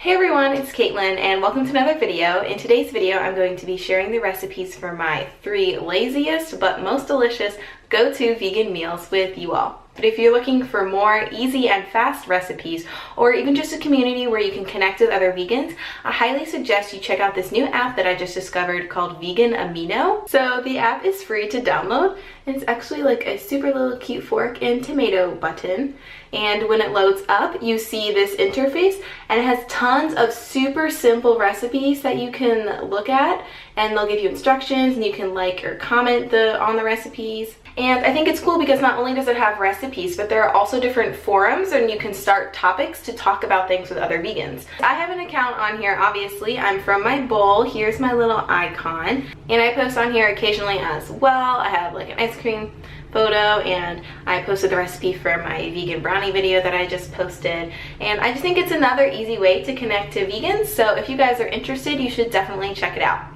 Hey everyone, it's Caitlin and welcome to another video. In today's video, I'm going to be sharing the recipes for my 3 laziest but most delicious go-to vegan meals with you all. But if you're looking for more easy and fast recipes, or even just a community where you can connect with other vegans, I highly suggest you check out this new app that I just discovered called Vegan Amino. So the app is free to download, and it's actually like a super little cute fork and tomato button. And when it loads up, you see this interface, and it has tons of super simple recipes that you can look at, and they'll give you instructions, and you can like or comment on the recipes. And I think it's cool because not only does it have recipes, but there are also different forums and you can start topics to talk about things with other vegans. I have an account on here, obviously. I'm from my bowl. Here's my little icon. And I post on here occasionally as well. I have like an ice cream photo, and I posted the recipe for my vegan brownie video that I just posted. And I just think it's another easy way to connect to vegans. So if you guys are interested, you should definitely check it out.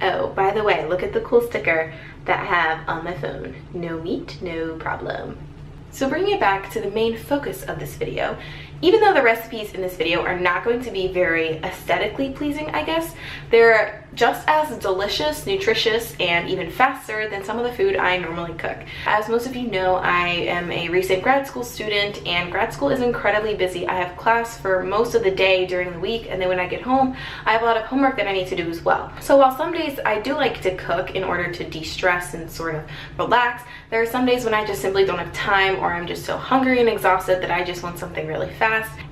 Oh, by the way, look at the cool sticker that I have on my phone. No meat, no problem. So bringing it back to the main focus of this video, even though the recipes in this video are not going to be very aesthetically pleasing, I guess, they're just as delicious, nutritious, and even faster than some of the food I normally cook. As most of you know, I am a recent grad school student, and grad school is incredibly busy. I have class for most of the day during the week, and then when I get home, I have a lot of homework that I need to do as well. So while some days I do like to cook in order to de-stress and sort of relax, there are some days when I just simply don't have time, or I'm just so hungry and exhausted that I just want something really fast.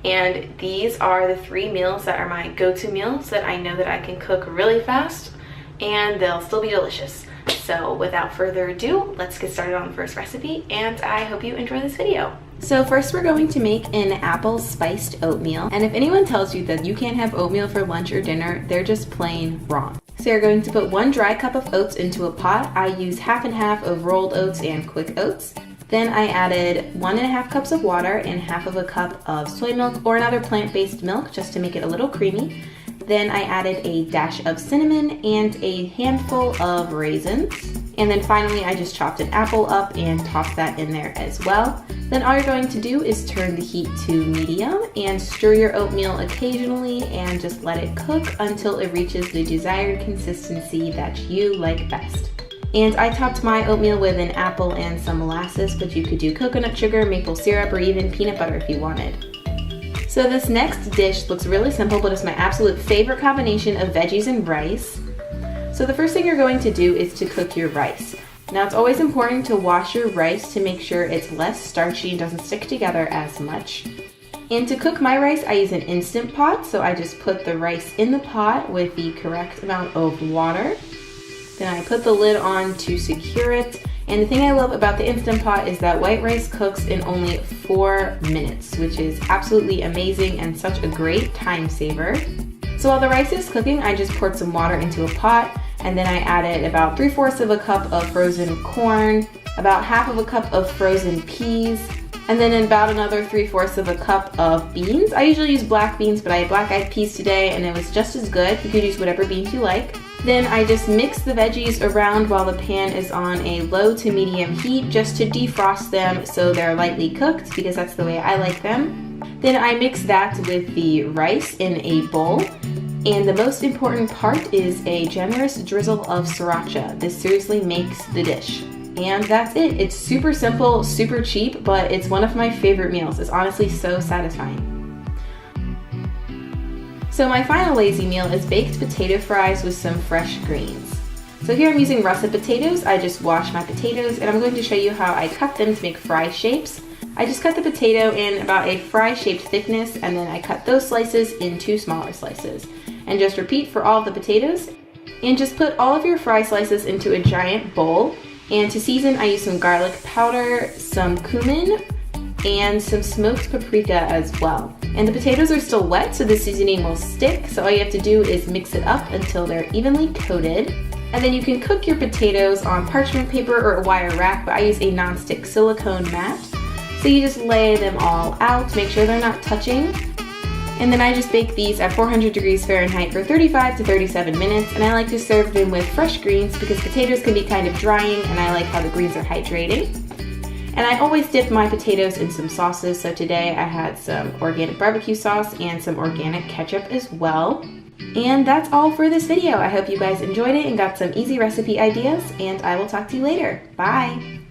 And these are the 3 meals that are my go-to meals that I know that I can cook really fast and they'll still be delicious. So without further ado, let's get started on the first recipe, and I hope you enjoy this video. So first we're going to make an apple spiced oatmeal, and if anyone tells you that you can't have oatmeal for lunch or dinner, they're just plain wrong. So you're going to put 1 dry cup of oats into a pot. I use half and half of rolled oats and quick oats. Then I added 1.5 cups of water and half of a cup of soy milk or another plant-based milk just to make it a little creamy. Then I added a dash of cinnamon and a handful of raisins. And then finally I just chopped an apple up and tossed that in there as well. Then all you're going to do is turn the heat to medium and stir your oatmeal occasionally and just let it cook until it reaches the desired consistency that you like best. And I topped my oatmeal with an apple and some molasses, but you could do coconut sugar, maple syrup, or even peanut butter if you wanted. So this next dish looks really simple, but it's my absolute favorite combination of veggies and rice. So the first thing you're going to do is to cook your rice. Now it's always important to wash your rice to make sure it's less starchy and doesn't stick together as much. And to cook my rice, I use an Instant Pot, so I just put the rice in the pot with the correct amount of water. Then I put the lid on to secure it. And the thing I love about the Instant Pot is that white rice cooks in only 4 minutes, which is absolutely amazing and such a great time saver. So while the rice is cooking, I just poured some water into a pot, and then I added about 3/4 of a cup of frozen corn, about half of a cup of frozen peas, and then about another 3/4 of a cup of beans. I usually use black beans, but I had black-eyed peas today and it was just as good. You could use whatever beans you like. Then I just mix the veggies around while the pan is on a low to medium heat just to defrost them so they're lightly cooked, because that's the way I like them. Then I mix that with the rice in a bowl. And the most important part is a generous drizzle of sriracha. This seriously makes the dish. And that's it. It's super simple, super cheap, but it's one of my favorite meals. It's honestly so satisfying. So my final lazy meal is baked potato fries with some fresh greens. So here I'm using russet potatoes. I just washed my potatoes, and I'm going to show you how I cut them to make fry shapes. I just cut the potato in about a fry-shaped thickness, and then I cut those slices into smaller slices. And just repeat for all of the potatoes. And just put all of your fry slices into a giant bowl. And to season, I use some garlic powder, some cumin, and some smoked paprika as well. And the potatoes are still wet, so the seasoning will stick, so all you have to do is mix it up until they're evenly coated. And then you can cook your potatoes on parchment paper or a wire rack, but I use a non-stick silicone mat. So you just lay them all out, make sure they're not touching. And then I just bake these at 400 degrees Fahrenheit for 35 to 37 minutes, and I like to serve them with fresh greens because potatoes can be kind of drying, and I like how the greens are hydrating. And I always dip my potatoes in some sauces, so today I had some organic barbecue sauce and some organic ketchup as well. And that's all for this video. I hope you guys enjoyed it and got some easy recipe ideas, and I will talk to you later. Bye!